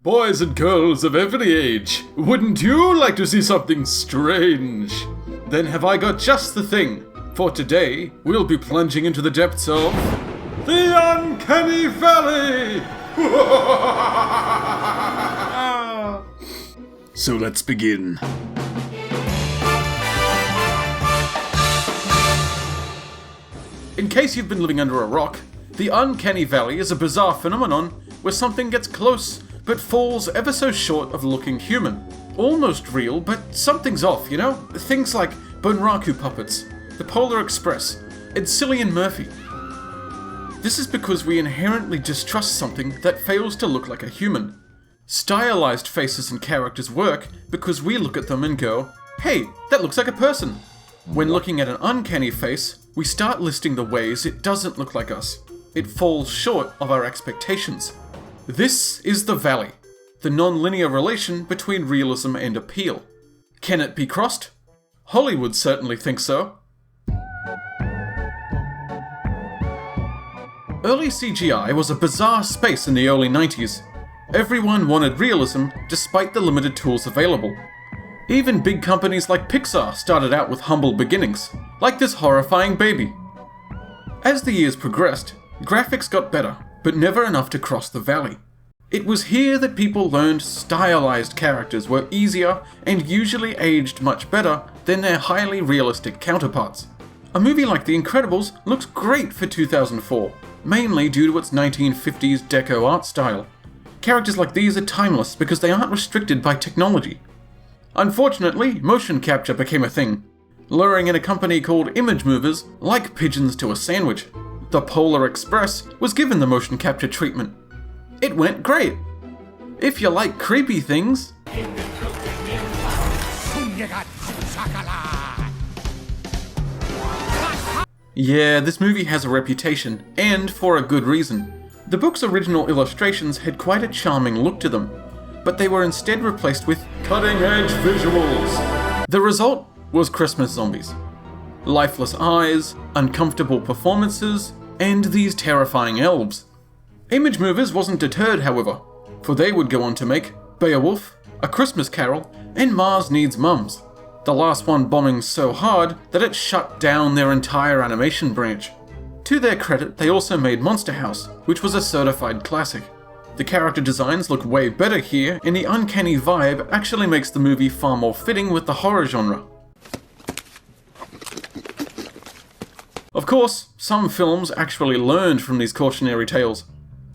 Boys and girls of every age, wouldn't you like to see something strange? Then have I got just the thing. For today, we'll be plunging into the depths of the Uncanny Valley! So let's begin. In case you've been living under a rock, the Uncanny Valley is a bizarre phenomenon where something gets close but falls ever so short of looking human. Almost real, but something's off, you know? Things like Bunraku puppets, the Polar Express, and Cillian Murphy. This is because we inherently distrust something that fails to look like a human. Stylized faces and characters work because we look at them and go, hey, that looks like a person. When looking at an uncanny face, we start listing the ways it doesn't look like us. It falls short of our expectations. This is the Valley, the non-linear relation between realism and appeal. Can it be crossed? Hollywood certainly thinks so. Early CGI was a bizarre space in the early 90s. Everyone wanted realism despite the limited tools available. Even big companies like Pixar started out with humble beginnings, like this horrifying baby. As the years progressed, graphics got better, but never enough to cross the valley. It was here that people learned stylized characters were easier and usually aged much better than their highly realistic counterparts. A movie like The Incredibles looks great for 2004, mainly due to its 1950s deco art style. Characters like these are timeless because they aren't restricted by technology. Unfortunately, motion capture became a thing, luring in a company called Image Movers like pigeons to a sandwich. The Polar Express was given the motion capture treatment. It went great. If you like creepy things, yeah, this movie has a reputation, and for a good reason. The book's original illustrations had quite a charming look to them, but they were instead replaced with cutting-edge visuals. The result was Christmas zombies. Lifeless eyes, uncomfortable performances, and these terrifying elves. Image Movers wasn't deterred, however, for they would go on to make Beowulf, A Christmas Carol, and Mars Needs Mums, the last one bombing so hard that it shut down their entire animation branch. To their credit, they also made Monster House, which was a certified classic. The character designs look way better here, and the uncanny vibe actually makes the movie far more fitting with the horror genre. Of course, some films actually learned from these cautionary tales.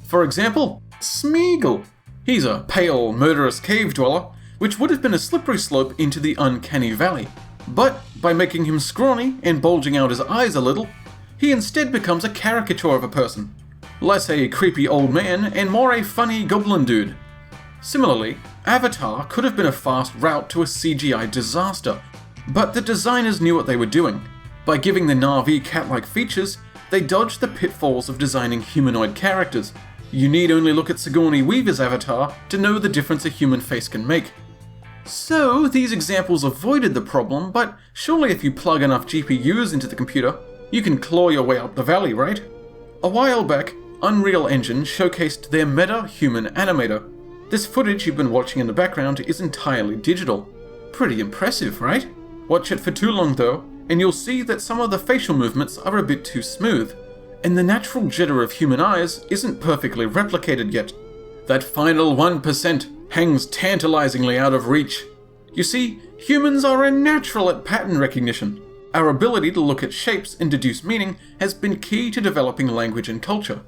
For example, Smeagol. He's a pale, murderous cave dweller, which would have been a slippery slope into the uncanny valley. But by making him scrawny and bulging out his eyes a little, he instead becomes a caricature of a person. Less a creepy old man and more a funny goblin dude. Similarly, Avatar could have been a fast route to a CGI disaster, but the designers knew what they were doing. By giving the Na'vi cat-like features, they dodged the pitfalls of designing humanoid characters. You need only look at Sigourney Weaver's Avatar to know the difference a human face can make. So, these examples avoided the problem, but surely if you plug enough GPUs into the computer, you can claw your way up the valley, right? A while back, Unreal Engine showcased their meta-human animator. This footage you've been watching in the background is entirely digital. Pretty impressive, right? Watch it for too long though, and you'll see that some of the facial movements are a bit too smooth, and the natural jitter of human eyes isn't perfectly replicated yet. That final 1% hangs tantalizingly out of reach. You see, humans are unnatural at pattern recognition. Our ability to look at shapes and deduce meaning has been key to developing language and culture.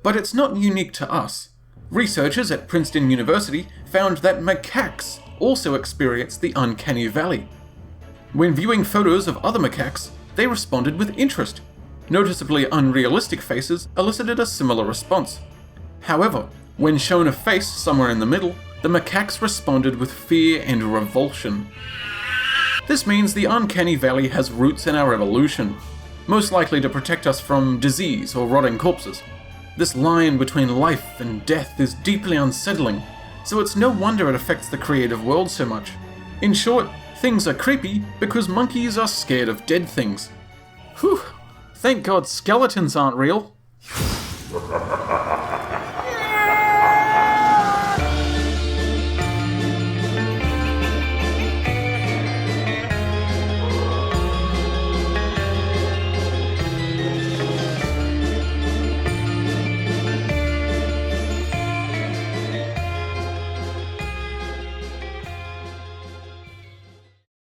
But it's not unique to us. Researchers at Princeton University found that macaques also experience the uncanny valley. When viewing photos of other macaques, they responded with interest. Noticeably unrealistic faces elicited a similar response. However, when shown a face somewhere in the middle, the macaques responded with fear and revulsion. This means the uncanny valley has roots in our evolution, most likely to protect us from disease or rotting corpses. This line between life and death is deeply unsettling, so it's no wonder it affects the creative world so much. In short, things are creepy because monkeys are scared of dead things. Whew, thank God skeletons aren't real.